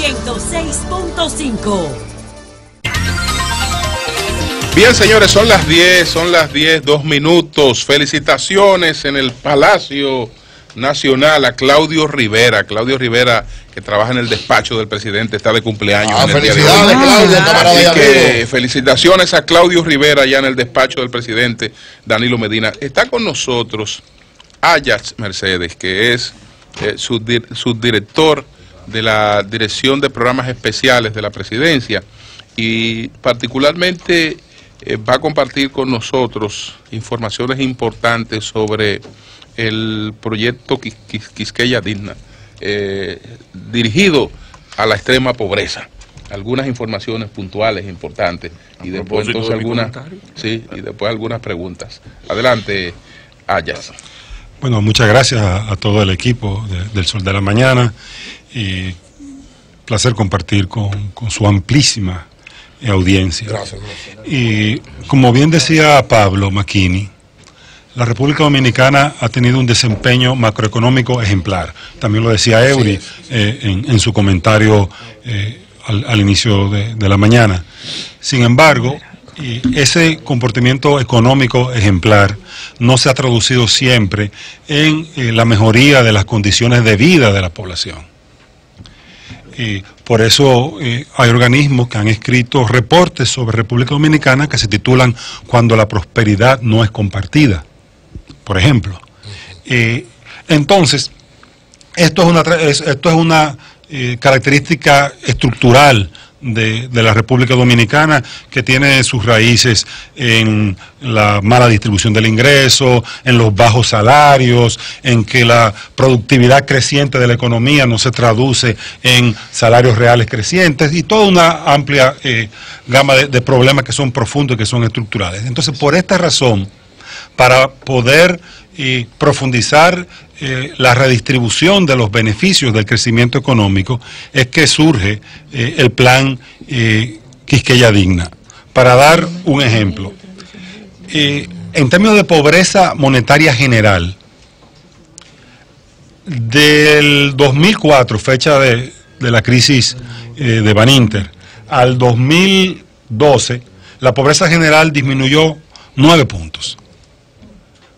106.5. Bien, señores, son las 10, 2 minutos. Felicitaciones en el Palacio Nacional a Claudio Rivera. Claudio Rivera, que trabaja en el despacho del presidente, está de cumpleaños. Felicidades, Claudio, camarada y amigo. Felicitaciones a Claudio Rivera, ya en el despacho del presidente Danilo Medina. Está con nosotros Ajax Mercedes, que es subdirector de la Dirección de Programas Especiales de la Presidencia, y particularmente va a compartir con nosotros informaciones importantes sobre el proyecto Quisqueya Digna, dirigido a la extrema pobreza. Algunas informaciones puntuales importantes y después entonces algunas preguntas. Adelante, Ajax. Bueno, muchas gracias a todo el equipo del Sol de la Mañana, y placer compartir con su amplísima audiencia. Gracias. Y como bien decía Pablo Macchini, la República Dominicana ha tenido un desempeño macroeconómico ejemplar. También lo decía Eury en su comentario al inicio de la mañana. Sin embargo, ese comportamiento económico ejemplar no se ha traducido siempre en la mejoría de las condiciones de vida de la población. Por eso hay organismos que han escrito reportes sobre República Dominicana que se titulan "Cuando la prosperidad no es compartida", por ejemplo. Entonces, esto es una característica estructural de la República Dominicana, que tiene sus raíces en la mala distribución del ingreso, en los bajos salarios, en que la productividad creciente de la economía no se traduce en salarios reales crecientes, y toda una amplia gama de problemas que son profundos y que son estructurales. Entonces, por esta razón, para poder profundizar la redistribución de los beneficios del crecimiento económico, es que surge el plan Quisqueya Digna. Para dar un ejemplo, en términos de pobreza monetaria general, del 2004, fecha de la crisis de Baninter, al 2012, la pobreza general disminuyó 9 puntos.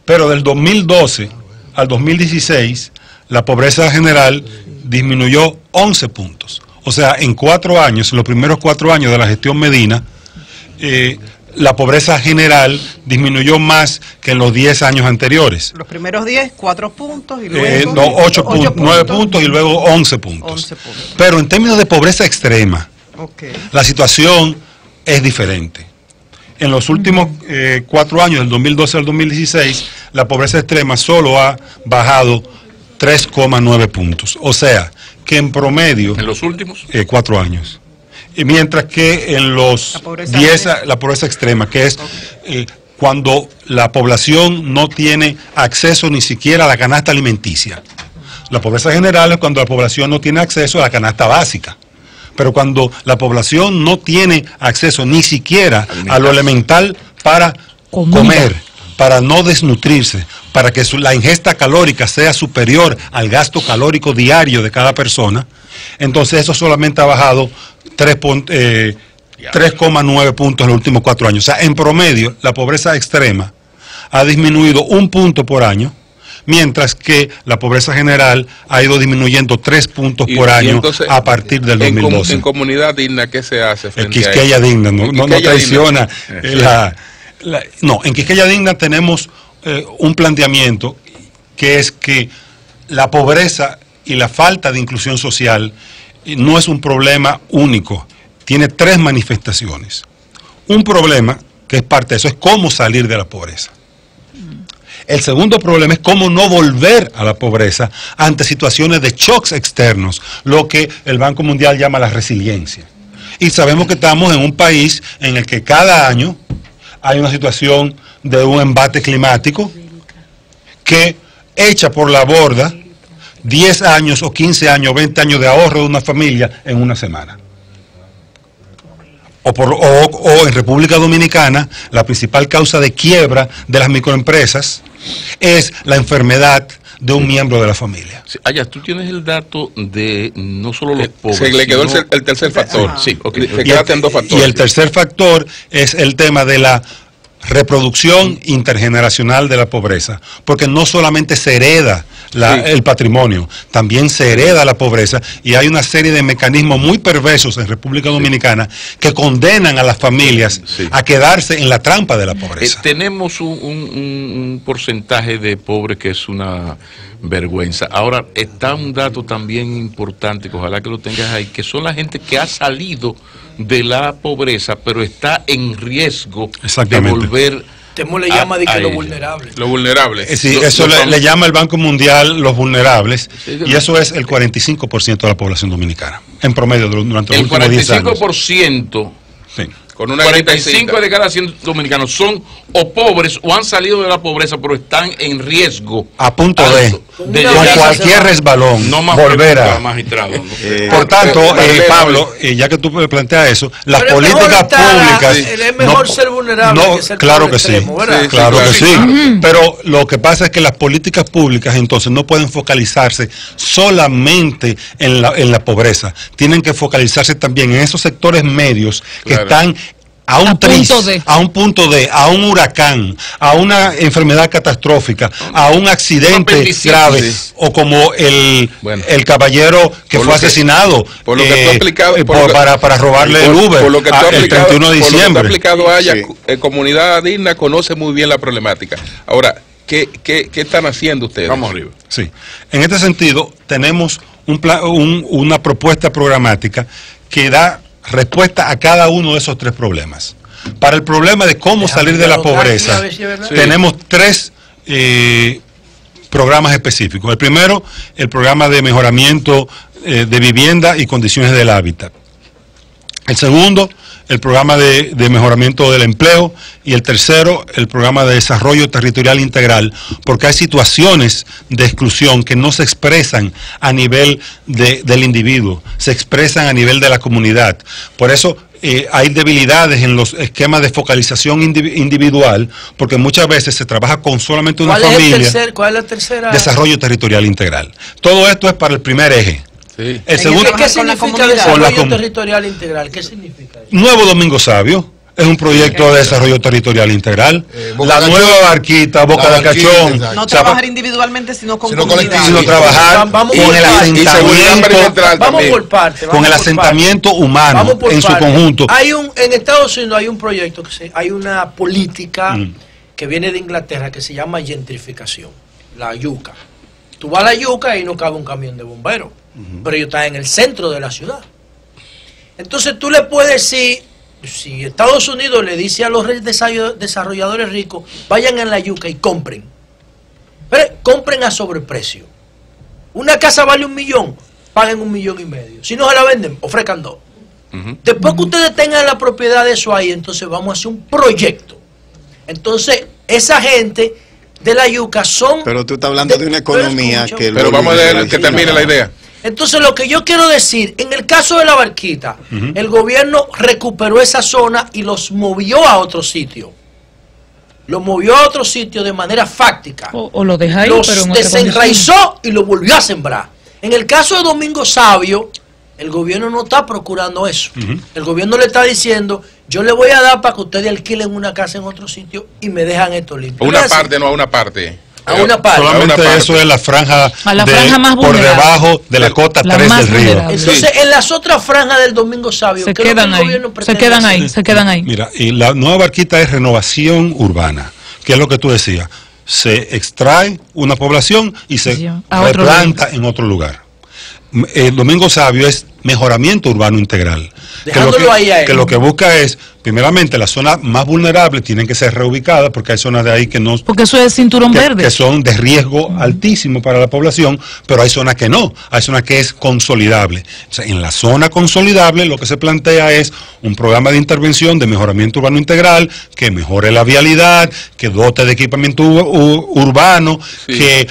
Pero del 2012 al 2016, la pobreza general disminuyó 11 puntos. O sea, en 4 años, en los primeros 4 años de la gestión Medina, la pobreza general disminuyó más que en los 10 años anteriores. Los primeros 10, 4 puntos, y luego 9 puntos y luego 11 puntos. 11 puntos. Pero en términos de pobreza extrema, la situación es diferente. En los últimos 4 años, del 2012 al 2016, la pobreza extrema solo ha bajado 3,9 puntos. O sea, que en promedio... ¿En los últimos? 4 años. Y mientras que en los 10, la pobreza extrema, que es cuando la población no tiene acceso ni siquiera a la canasta alimenticia. La pobreza general es cuando la población no tiene acceso a la canasta básica. Pero cuando la población no tiene acceso ni siquiera a lo elemental para comer, para no desnutrirse, para que la ingesta calórica sea superior al gasto calórico diario de cada persona, entonces eso solamente ha bajado 3,9 puntos en los últimos 4 años. O sea, en promedio, la pobreza extrema ha disminuido 1 punto por año, mientras que la pobreza general ha ido disminuyendo 3 puntos por año entonces, a partir del 2012. En Comunidad Digna, ¿qué se hace? El Quisqueya Digna, no traiciona. No, en Quisqueya Digna tenemos un planteamiento que es que la pobreza y la falta de inclusión social no es un problema único, tiene 3 manifestaciones. Un problema, que es parte de eso, es cómo salir de la pobreza. El segundo problema es cómo no volver a la pobreza ante situaciones de shocks externos, lo que el Banco Mundial llama la resiliencia. Y sabemos que estamos en un país en el que cada año hay una situación de un embate climático que echa por la borda 10 años o 15 años, 20 años de ahorro de una familia en una semana. O en República Dominicana, la principal causa de quiebra de las microempresas es la enfermedad de un miembro de la familia. Sí, tú tienes el dato de no solo los pobres. Se le quedó el tercer factor. Sí, okay. Se quedaste en 2 factores. Y el tercer factor es el tema de la reproducción intergeneracional de la pobreza, porque no solamente se hereda el patrimonio, también se hereda la pobreza, y hay una serie de mecanismos muy perversos en República Dominicana que condenan a las familias a quedarse en la trampa de la pobreza. Tenemos un porcentaje de pobres que es una vergüenza. Ahora, está un dato también importante, que ojalá que lo tengas ahí, que son la gente que ha salido de la pobreza, pero está en riesgo de volver. Temo le llama de que lo vulnerable. Lo vulnerable. Sí, eso le llama el Banco Mundial los vulnerables, y eso es el 45% de la población dominicana, en promedio durante los últimos 10 años. El 45%. Sí. Con una 45 de cada 100 dominicanos son o pobres o han salido de la pobreza, pero están en riesgo. A punto de con cualquier resbalón, volver a... magistrado, ¿no? Por tanto, Pablo, ya que tú planteas eso, las políticas públicas... Es mejor ser vulnerable que ser claro que extremo, sí, claro que sí. Pero lo que pasa es que las políticas públicas entonces no pueden focalizarse solamente en la pobreza. Tienen que focalizarse también en esos sectores medios que están a un punto de, a un huracán, a una enfermedad catastrófica, a un accidente grave, o como el caballero que fue asesinado por lo que tú explicado, para robarle el Uber el 31 de diciembre. Comunidad Digna conoce muy bien la problemática. Ahora, ¿qué están haciendo ustedes? Vamos arriba. Sí. En este sentido, tenemos una propuesta programática que da respuesta a cada uno de esos 3 problemas. Para el problema de cómo salir de la pobreza, tenemos 3 programas específicos. El primero, el programa de mejoramiento de vivienda y condiciones del hábitat. El segundo, el programa de mejoramiento del empleo, y el tercero, el programa de desarrollo territorial integral, porque hay situaciones de exclusión que no se expresan a nivel del individuo, se expresan a nivel de la comunidad. Por eso hay debilidades en los esquemas de focalización individual, porque muchas veces se trabaja con solamente una familia. ¿Cuál es la tercera? Desarrollo territorial integral. Todo esto es para el primer eje. Sí. El segundo, ¿Qué significa desarrollo territorial integral? ¿Qué significa eso? Nuevo Domingo Sabio es un proyecto de desarrollo territorial integral. La nueva Barquita, Boca de Cachón. No trabajar individualmente, sino con comunidad. Sino trabajar con el asentamiento. Vamos por parte. Con el asentamiento humano en su conjunto. En Estados Unidos hay un proyecto, hay una política que viene de Inglaterra que se llama gentrificación, la yuca. Tú vas a la yuca y no cabe un camión de bomberos, pero ellos están en el centro de la ciudad. Entonces tú le puedes decir, si Estados Unidos le dice a los desarrolladores ricos, vayan en la yuca y compren, pero compren a sobreprecio. Una casa vale 1 millón, paguen 1,5 millones. Si no se la venden, ofrezcan 2. Después que ustedes tengan la propiedad de eso ahí, entonces vamos a hacer un proyecto. Entonces, esa gente de la yuca son... Pero tú estás hablando de una economía que... Pero vamos a ver que termine la idea. Entonces, lo que yo quiero decir, en el caso de la Barquita, el gobierno recuperó esa zona y los movió a otro sitio. Los movió a otro sitio de manera fáctica. O lo deja ahí, los pero en desenraizó y lo volvió a sembrar. En el caso de Domingo Sabio, el gobierno no está procurando eso. El gobierno le está diciendo, yo le voy a dar para que ustedes alquilen una casa en otro sitio y me dejan esto limpio. Una parte, no a una parte. A una parte. Solamente eso es la franja, más por debajo de la cota 3 del río. Entonces, en las otras franjas del Domingo Sabio, se quedan ahí. Mira, y la nueva Barquita es renovación urbana, que es lo que tú decías. Se extrae una población y se replanta en otro lugar. El Domingo Sabio es mejoramiento urbano integral. Que lo que busca es, primeramente, las zonas más vulnerables tienen que ser reubicadas, porque hay zonas de ahí que no... Porque eso es cinturón verde. Que son de riesgo altísimo para la población, pero hay zonas que no, hay zonas que es consolidable. O sea, en la zona consolidable lo que se plantea es un programa de intervención de mejoramiento urbano integral, que mejore la vialidad, que dote de equipamiento urbano, que...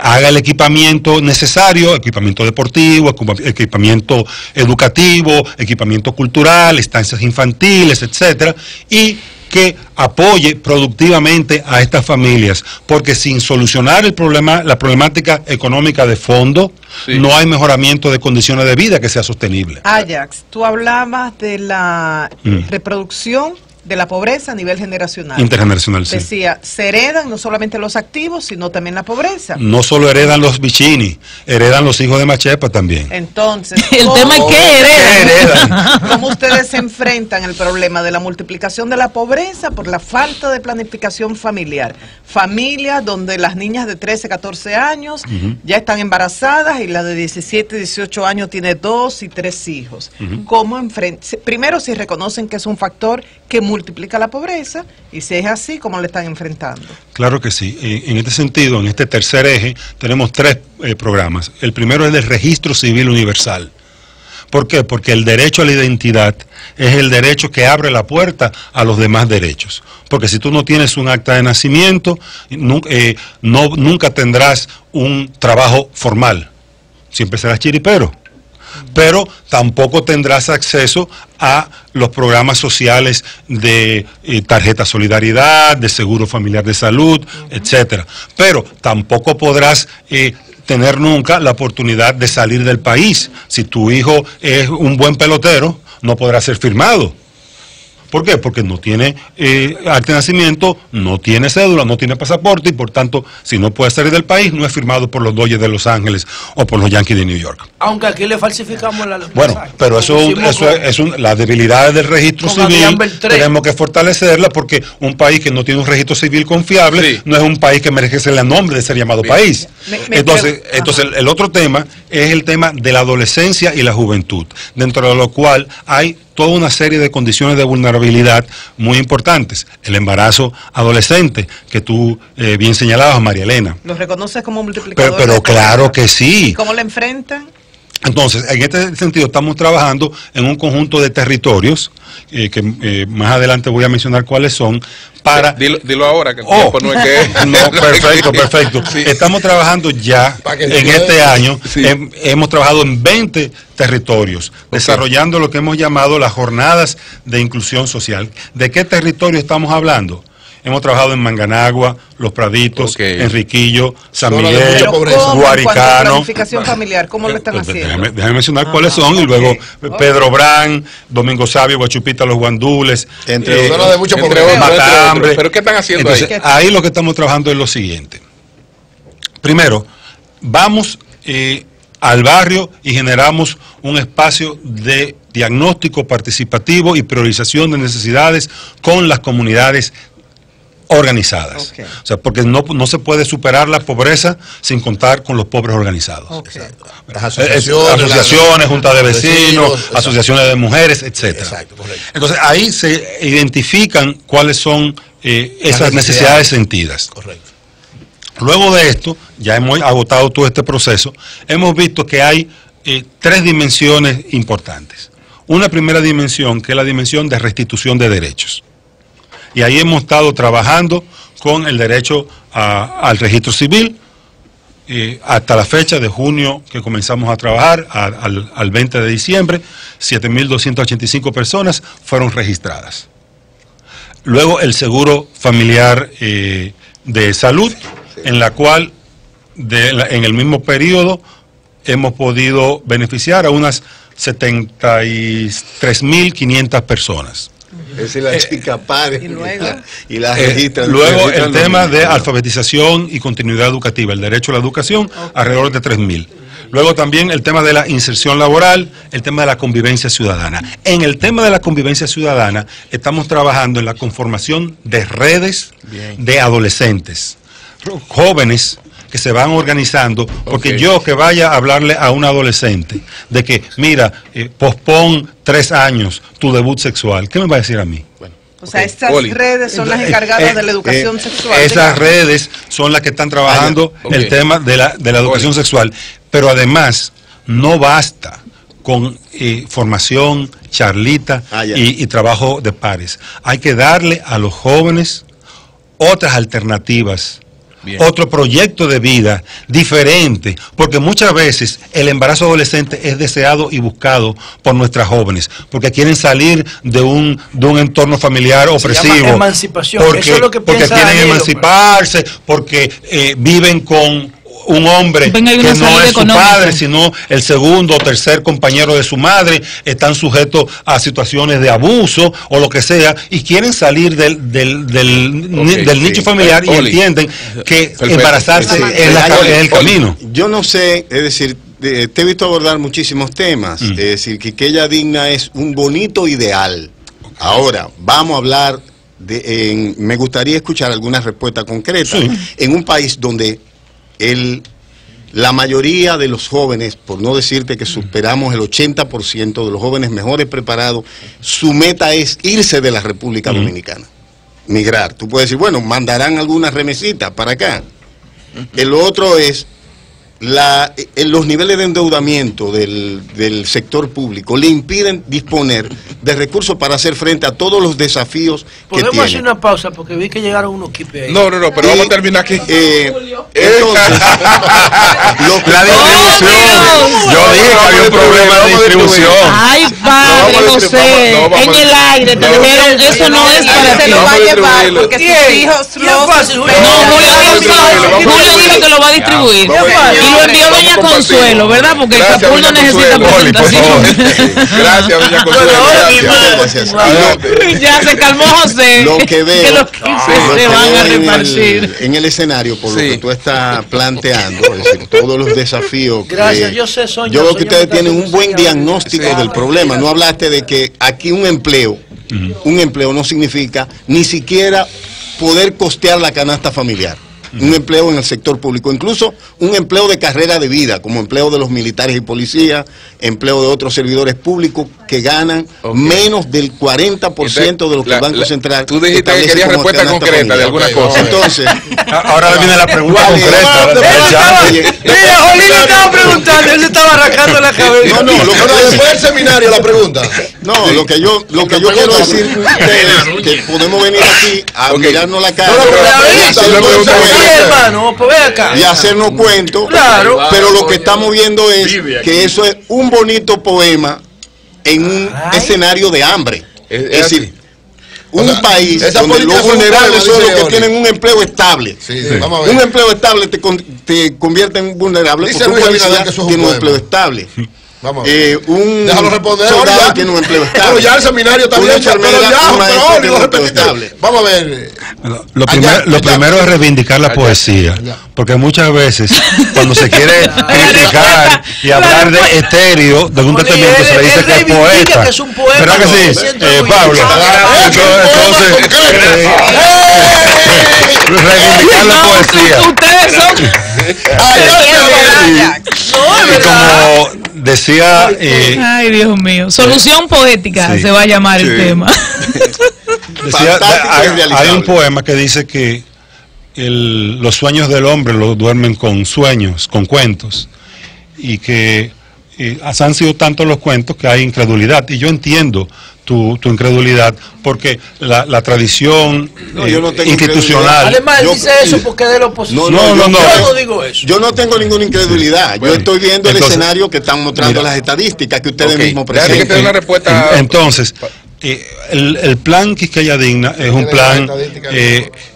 haga el equipamiento necesario, equipamiento deportivo, equipamiento educativo, equipamiento cultural, estancias infantiles, etcétera, y que apoye productivamente a estas familias, porque sin solucionar el problema, la problemática económica de fondo, no hay mejoramiento de condiciones de vida que sea sostenible. Ajax, tú hablabas de la reproducción de la pobreza a nivel generacional. Intergeneracional, sí. Decía, se heredan no solamente los activos, sino también la pobreza. No solo heredan los Vicini, heredan los hijos de Machepa también. Entonces, el tema es qué heredan. ¿Cómo ustedes se enfrentan el problema de la multiplicación de la pobreza por la falta de planificación familiar? Familias donde las niñas de 13, 14 años ya están embarazadas y la de 17, 18 años tiene 2 y 3 hijos. ¿Cómo enfrentan? Primero, si reconocen que es un factor que multiplica la pobreza, y si es así, ¿cómo le están enfrentando? Claro que sí. En este sentido, en este tercer eje, tenemos 3 programas. El primero es el Registro Civil Universal. ¿Por qué? Porque el derecho a la identidad es el derecho que abre la puerta a los demás derechos. Porque si tú no tienes un acta de nacimiento, nunca tendrás un trabajo formal. Siempre serás chiripero. Pero tampoco tendrás acceso a los programas sociales de tarjeta solidaridad, de seguro familiar de salud, etcétera. Pero tampoco podrás tener nunca la oportunidad de salir del país. Si tu hijo es un buen pelotero, no podrá ser firmado. ¿Por qué? Porque no tiene acta de nacimiento, no tiene cédula, no tiene pasaporte y por tanto, si no puede salir del país, no es firmado por los Dodgers de Los Ángeles o por los Yankees de New York. Aunque aquí le falsificamos la... Bueno, pero las debilidades del registro civil tenemos que fortalecerla porque un país que no tiene un registro civil confiable no es un país que merece el nombre de ser llamado país. Entonces el otro tema es el tema de la adolescencia y la juventud, dentro de lo cual hay toda una serie de condiciones de vulnerabilidad muy importantes. El embarazo adolescente, que tú bien señalabas, María Elena. ¿Lo reconoces como multiplicador? Pero claro que sí. ¿Y cómo lo enfrentan? Entonces, en este sentido, estamos trabajando en un conjunto de territorios, que más adelante voy a mencionar cuáles son, para... Dilo ahora, que el tiempo no es que... No, perfecto. Sí. Estamos trabajando ya, en este año, hemos trabajado en 20 territorios, desarrollando lo que hemos llamado las jornadas de inclusión social. ¿De qué territorio estamos hablando? Hemos trabajado en Manganagua, Los Praditos, Enriquillo, San Miguel, Guaricano. Planificación familiar, ¿cómo lo están haciendo? Déjame mencionar cuáles son y luego Pedro Brán, Domingo Sabio, Guachupita, Los Guandules, entre zonas de mucha pobreza, Matambre. ¿Pero qué están haciendo? Entonces, ahí lo que estamos trabajando es lo siguiente. Primero, vamos al barrio y generamos un espacio de diagnóstico participativo y priorización de necesidades con las comunidades organizadas. O sea, porque no se puede superar la pobreza sin contar con los pobres organizados. Las asociaciones, juntas de vecinos, asociaciones de mujeres, etcétera. Entonces ahí se identifican cuáles son esas necesidades sentidas. Correcto. Luego de esto, ya hemos agotado todo este proceso, hemos visto que hay 3 dimensiones importantes. Una primera dimensión, que es la dimensión de restitución de derechos. Y ahí hemos estado trabajando con el derecho al registro civil. Hasta la fecha de junio que comenzamos a trabajar, al 20 de diciembre, 7.285 personas fueron registradas. Luego el seguro familiar de salud, en la cual en el mismo periodo hemos podido beneficiar a unas 73.500 personas. Es la chica padre y la registran. Luego el tema de alfabetización y continuidad educativa, el derecho a la educación, alrededor de 3.000. Luego también el tema de la inserción laboral, el tema de la convivencia ciudadana. En el tema de la convivencia ciudadana estamos trabajando en la conformación de redes de adolescentes, jóvenes que se van organizando, porque yo que vaya a hablarle a un adolescente de que, mira, pospon 3 años tu debut sexual, ¿qué me va a decir a mí? Bueno, o sea, estas redes son las encargadas de la educación sexual. Esas redes son las que están trabajando el tema de la educación sexual, pero además no basta con formación, charlita y trabajo de pares. Hay que darle a los jóvenes otras alternativas otro proyecto de vida diferente, porque muchas veces el embarazo adolescente es deseado y buscado por nuestras jóvenes, porque quieren salir de un entorno familiar opresivo. Se llama emancipación. Porque, eso es lo que porque piensa quieren Danilo, emanciparse, porque viven con un hombre que no es su padre, sino el segundo o tercer compañero de su madre, están sujetos a situaciones de abuso o lo que sea, y quieren salir del nicho familiar y entienden que embarazarse es el camino. Yo no sé, es decir, te he visto abordar muchísimos temas, es decir, que Quiqueya Digna es un bonito ideal. Ahora, vamos a hablar me gustaría escuchar algunas respuestas concretas. En un país donde la mayoría de los jóvenes, por no decirte que superamos el 80% de los jóvenes mejores preparados, su meta es irse de la República Dominicana, migrar. Tú puedes decir, bueno, mandarán algunas remesitas para acá. El otro es los niveles de endeudamiento del sector público le impiden disponer de recursos para hacer frente a todos los desafíos que tiene. ¿Podemos hacer una pausa? Porque vi que llegaron unos kipes ahí. No, pero vamos a terminar aquí. Entonces, la distribución. Yo dije que había un problema de distribución. Ay, padre José, en el aire te dijeron, eso no es para ti. Se lo va a llevar porque sus hijos Julio dijo que lo va a distribuir. Y lo envió doña Consuelo, ¿verdad? Porque el Capul no necesita presentación. Gracias, doña Consuelo. Gracias. Ya se calmó José. Lo que veo, que los 15 se van a repartir. En el escenario, por lo que tú estás planteando, es decir, todos los desafíos. Gracias, yo sé, Sonia. Yo veo que ustedes tienen un buen diagnóstico del problema. No hablaste de que aquí un empleo no significa ni siquiera poder costear la canasta familiar. Un empleo en el sector público, incluso un empleo de carrera de vida, como empleo de los militares y policías, empleo de otros servidores públicos que ganan menos del 40% de lo que el Banco Central. Tú dijiste que querías respuesta concreta de alguna cosa. Entonces, ahora viene la pregunta concreta. Mira, Olivia estaba preguntando, él se estaba arrancando la cabeza. No, después del seminario la pregunta. No, lo que yo quiero decir es que podemos venir aquí a mirarnos la cara. Hermano, pues ve acá. Y hacernos cuentos, pero lo que estamos viendo es que eso es un bonito poema en un escenario de hambre. Es decir, un país donde los vulnerables son los que tienen un empleo estable. Un empleo estable te convierte en vulnerable porque un policía tiene un empleo estable. Vamos. Déjalo responder. Soldado tiene un empleo estable. Pero ya el seminario también. Vamos a ver. Lo primero es reivindicar la poesía, porque muchas veces cuando se quiere criticar y hablar de etéreo, de un tratamiento, se le dice que es poeta. ¿Verdad que sí, Pablo? Entonces, reivindicar la poesía. Ustedes son... Y como decía... ay, Dios mío. Solución poética se va a llamar el tema. Decía, hay un poema que dice que los sueños del hombre los duermen con sueños, con cuentos, y que han sido tantos los cuentos que hay incredulidad. Y yo entiendo tu incredulidad, porque la tradición institucional... Además, él dice eso porque es de la oposición. Yo no digo eso. Yo no tengo ninguna incredulidad. Yo estoy viendo el escenario que están mostrando las estadísticas que ustedes mismos presentan. Entonces, el plan Quiqueya Digna es un plan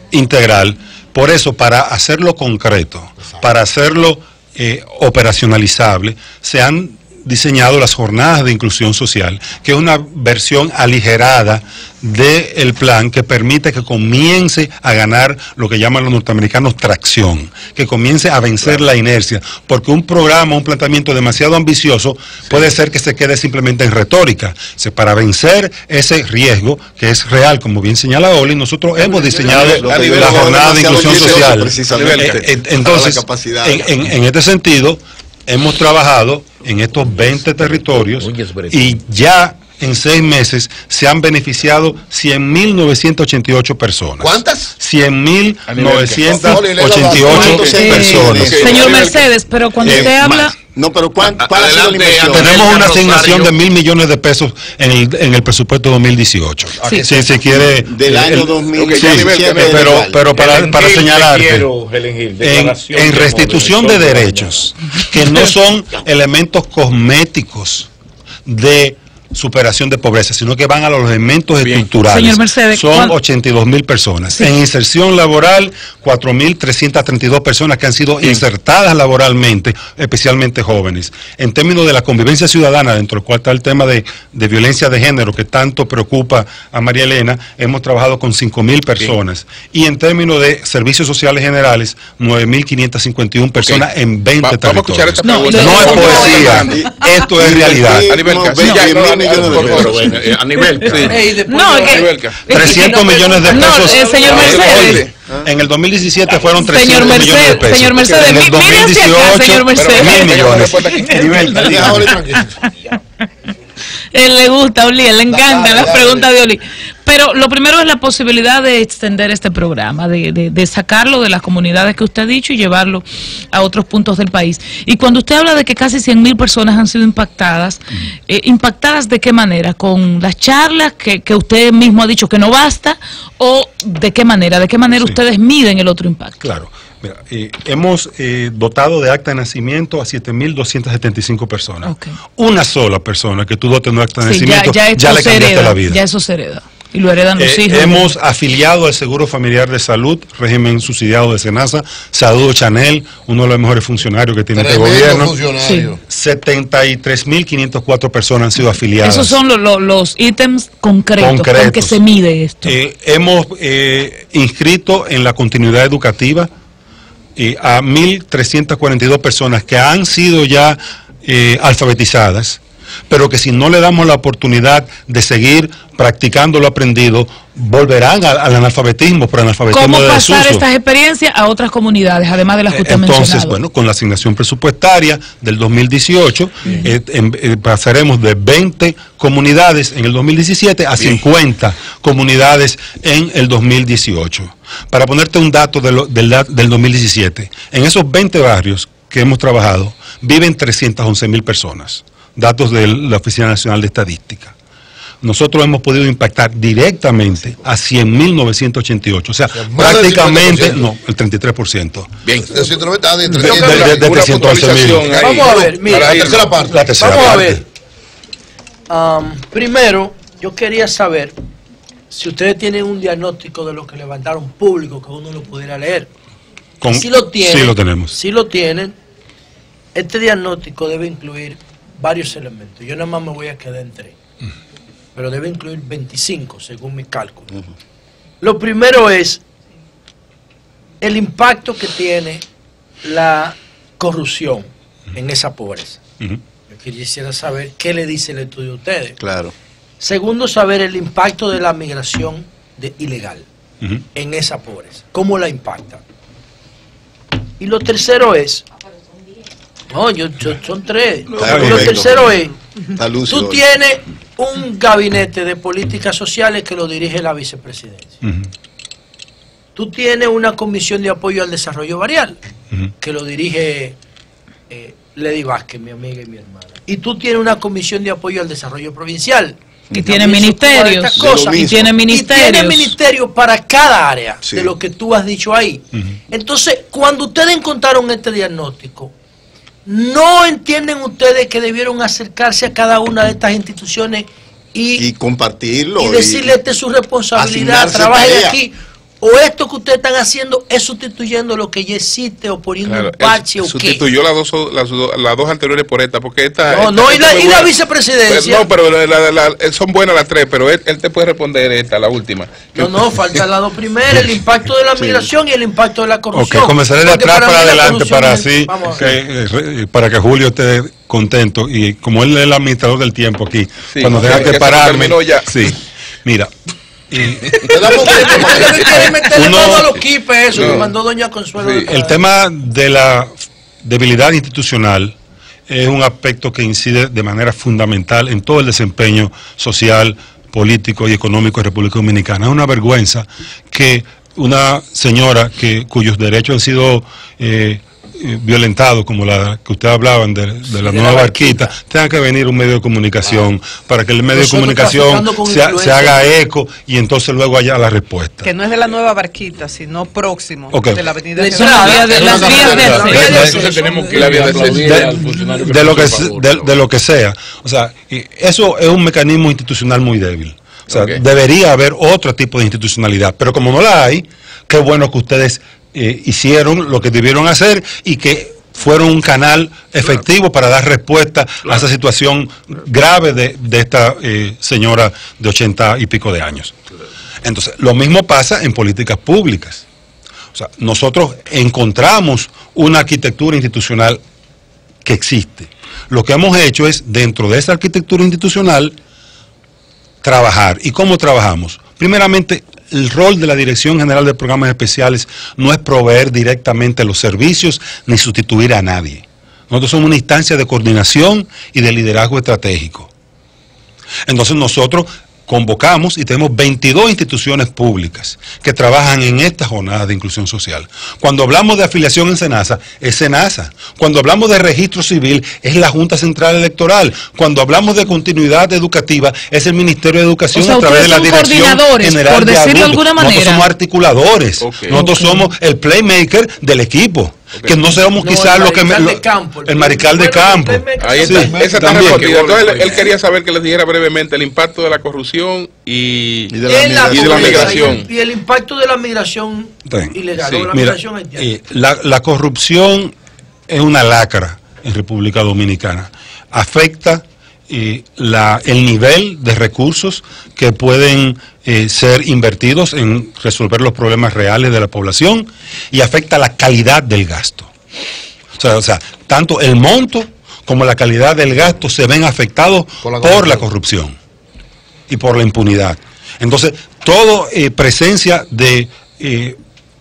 integral. Por eso, para hacerlo concreto, para hacerlo operacionalizable, se han diseñado las jornadas de inclusión social, que es una versión aligerada del plan que permite que comience a ganar lo que llaman los norteamericanos tracción, que comience a vencer la inercia, porque un programa, un planteamiento demasiado ambicioso puede ser que se quede simplemente en retórica. Para vencer ese riesgo, que es real, como bien señala Oli, nosotros hemos diseñado la jornada de inclusión social. Entonces, en este sentido, hemos trabajado en estos 20 territorios y ya en 6 meses se han beneficiado 100.988 personas. ¿Cuántas? 100.988 personas. Señor Mercedes, pero cuando usted habla... No, pero ¿cuál ha sido la inversión? Tenemos una asignación de 1.000 millones de pesos en el presupuesto 2018. Sí. Si se quiere... Del año 2017. Sí, pero para señalarte, en restitución de derechos, que no son elementos cosméticos de superación de pobreza, sino que van a los elementos estructurales. Señor Mercedes, son 82.000 personas. Sí. En inserción laboral, 4.332 personas que han sido insertadas laboralmente, especialmente jóvenes. En términos de la convivencia ciudadana, dentro del cual está el tema de violencia de género, que tanto preocupa a María Elena, hemos trabajado con 5.000 personas. Y en términos de servicios sociales generales, 9.551 personas en 20 territorios. No es poesía, esto es realidad. A nivel. No, 300 millones de pesos. Señor Mercedes. En el 2017 fueron 300 millones de pesos. Señor Mercedes, en el 2018, señor Mercedes. 1.000 millones. Él le gusta, Oli, él le encantan las preguntas de Oli. Pero lo primero es la posibilidad de extender este programa, de sacarlo de las comunidades que usted ha dicho y llevarlo a otros puntos del país. Y cuando usted habla de que casi 100.000 personas han sido impactadas, ¿impactadas de qué manera? ¿Con las charlas que usted mismo ha dicho que no basta? ¿O de qué manera? ¿De qué manera ustedes miden el otro impacto? Claro. Mira, hemos dotado de acta de nacimiento a 7.275 personas. Okay. Una sola persona que tú dotes de un acta de nacimiento, ya le cambiaste la vida. Ya eso se hereda. Y lo heredan los hijos. Hemos afiliado al Seguro Familiar de Salud, régimen subsidiado de SENASA, Saludo Chanel, uno de los mejores funcionarios que tiene este gobierno. 73.504 personas han sido afiliadas. Esos son los ítems concretos con que se mide esto. Hemos inscrito en la continuidad educativa a 1.342 personas que han sido ya alfabetizadas, pero que si no le damos la oportunidad de seguir practicando lo aprendido, volverán al analfabetismo, por analfabetismo de desuso. ¿Cómo pasar estas experiencias a otras comunidades, además de las que usted ha mencionado? Entonces, bueno, con la asignación presupuestaria del 2018, pasaremos de 20 comunidades en el 2017 a 50 comunidades en el 2018. Para ponerte un dato del 2017, en esos 20 barrios que hemos trabajado, viven 311.000 personas. Datos de la Oficina Nacional de Estadística. Nosotros hemos podido impactar directamente a 100.988, o sea, prácticamente, no, el 33%. Bien. De 190 de 311.000. Vamos a ver, mira, la tercera parte. Vamos a ver. Primero, yo quería saber si ustedes tienen un diagnóstico de lo que levantaron público, que uno lo pudiera leer. Si lo tienen, sí lo tenemos. Si lo tienen, este diagnóstico debe incluir varios elementos. Yo nada más me voy a quedar en 3, pero debe incluir 25 según mis cálculos. Lo primero es el impacto que tiene la corrupción en esa pobreza. Yo quisiera saber qué le dice el estudio a ustedes. Claro. Segundo, saber el impacto de la migración ilegal en esa pobreza. ¿Cómo la impacta? Y lo tercero es... No, son 3. Lo tercero es, tú tienes un gabinete de políticas sociales que lo dirige la vicepresidencia. Tú tienes una comisión de apoyo al desarrollo barrial que lo dirige Lady Vázquez, mi amiga y mi hermana. Y tú tienes una comisión de apoyo al desarrollo provincial. Y tiene ministerios. Y tiene ministerios para cada área de lo que tú has dicho ahí. Entonces, cuando ustedes encontraron este diagnóstico, ¿no entienden ustedes que debieron acercarse a cada una de estas instituciones y compartirlo? Y decirle esta es su responsabilidad, trabajen aquí. ¿O esto que ustedes están haciendo es sustituyendo lo que ya existe o poniendo un parche o qué? Sustituyó las dos anteriores por esta, porque esta... y la vicepresidencia. No, pero son buenas las 3, pero él te puede responder esta, la última. Faltan las 2 primeras, el impacto de la migración y el impacto de la corrupción. Ok, comenzaré de atrás para adelante para que Julio esté contento, y como él es el administrador del tiempo aquí, cuando tenga que pararme... Sí, mira... El tema de la debilidad institucional es un aspecto que incide de manera fundamental en todo el desempeño social, político y económico de República Dominicana. Es una vergüenza que una señora cuyos derechos han sido violentados, como la que ustedes hablaban de la nueva barquita, tenga que venir un medio de comunicación para que el medio de comunicación se haga eco y entonces luego haya la respuesta. Que no es de la nueva barquita, sino próximo, de la avenida de lo que sea. O sea, eso es un mecanismo institucional muy débil. O sea, debería haber otro tipo de institucionalidad, pero como no la hay, qué bueno que ustedes hicieron lo que debieron hacer y que fueron un canal efectivo para dar respuesta a esa situación grave de esta señora de 80 y pico de años. Entonces, lo mismo pasa en políticas públicas. O sea, nosotros encontramos una arquitectura institucional que existe. Lo que hemos hecho es, dentro de esa arquitectura institucional, trabajar. ¿Y cómo trabajamos? Primeramente, el rol de la Dirección General de Programas Especiales no es proveer directamente los servicios ni sustituir a nadie. Nosotros somos una instancia de coordinación y de liderazgo estratégico. Entonces nosotros convocamos y tenemos 22 instituciones públicas que trabajan en estas jornadas de inclusión social. Cuando hablamos de afiliación en SENASA, es SENASA. Cuando hablamos de registro civil, es la Junta Central Electoral. Cuando hablamos de continuidad educativa, es el Ministerio de Educación, a través de la Dirección General por decirlo de alguna manera. Nosotros somos articuladores. Nosotros somos el playmaker del equipo. Que no seamos quizás lo que... El mariscal de campo. Ahí está, esa está respondida. Entonces él quería saber que les dijera brevemente el impacto de la corrupción y de la migración. Y el impacto de la migración ilegal. Sí. O la migración haitiana. La corrupción es una lacra en República Dominicana. Afecta el nivel de recursos que pueden ser invertidos en resolver los problemas reales de la población y afecta la calidad del gasto. O sea, tanto el monto como la calidad del gasto se ven afectados por la corrupción y por la impunidad. Entonces, todo presencia de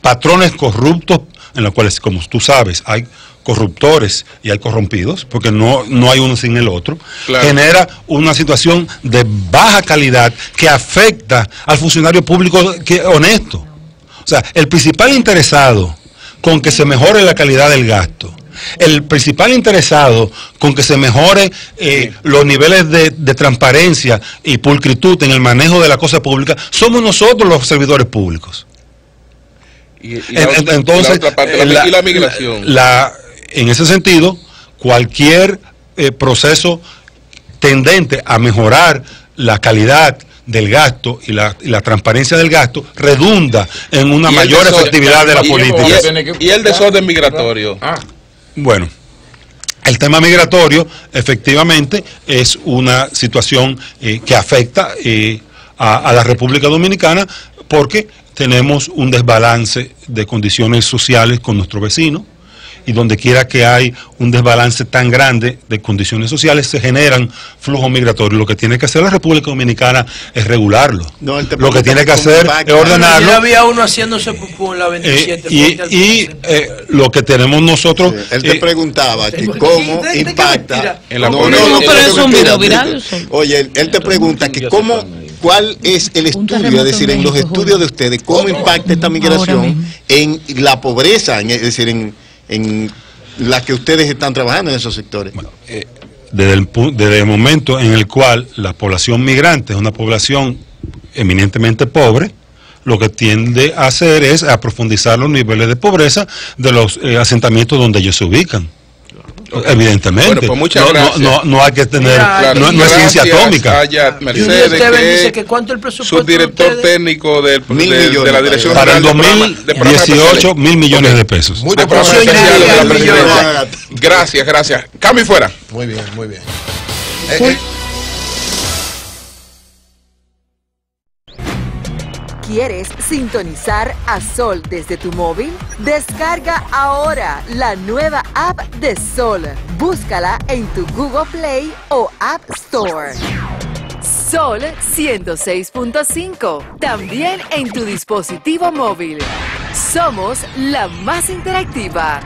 patrones corruptos, en los cuales, como tú sabes, hay corruptores y hay corrompidos, porque no hay uno sin el otro, genera una situación de baja calidad que afecta al funcionario público honesto. O sea, el principal interesado con que se mejore la calidad del gasto, el principal interesado con que se mejore los niveles de transparencia y pulcritud en el manejo de la cosa pública, somos nosotros los servidores públicos. Entonces, y la migración. En ese sentido, cualquier proceso tendente a mejorar la calidad del gasto y la transparencia del gasto redunda en una mayor efectividad de la política. Y el desorden migratorio. Bueno, el tema migratorio efectivamente es una situación que afecta a la República Dominicana porque tenemos un desbalance de condiciones sociales con nuestro vecino. Y donde quiera que hay un desbalance tan grande de condiciones sociales, se generan flujos migratorios. Lo que tiene que hacer la República Dominicana es regularlo. Lo que tiene que hacer es ordenarlo. Ya había uno haciéndose pupú en la 27. Lo que tenemos nosotros... él te preguntaba que cómo impacta... Oye, él te pregunta que ¿cuál es el estudio? Es decir, en los estudios de ustedes, ¿cómo impacta esta migración en la pobreza? Es decir, en la que ustedes están trabajando en esos sectores. Bueno, desde el momento en el cual la población migrante es una población eminentemente pobre, lo que tiende a hacer es a profundizar los niveles de pobreza de los asentamientos donde ellos se ubican. Evidentemente. Bueno, pues muchas gracias. No hay que tener, no es ciencia atómica. Mercedes, dice que ¿cuánto el presupuesto? Subdirector técnico de la Dirección para el 2018, 1.000 millones de pesos. Gracias. Cambio y fuera. Muy bien. ¿Quieres sintonizar a Sol desde tu móvil? Descarga ahora la nueva app de Sol. Búscala en tu Google Play o App Store. Sol 106.5. También en tu dispositivo móvil. Somos la más interactiva.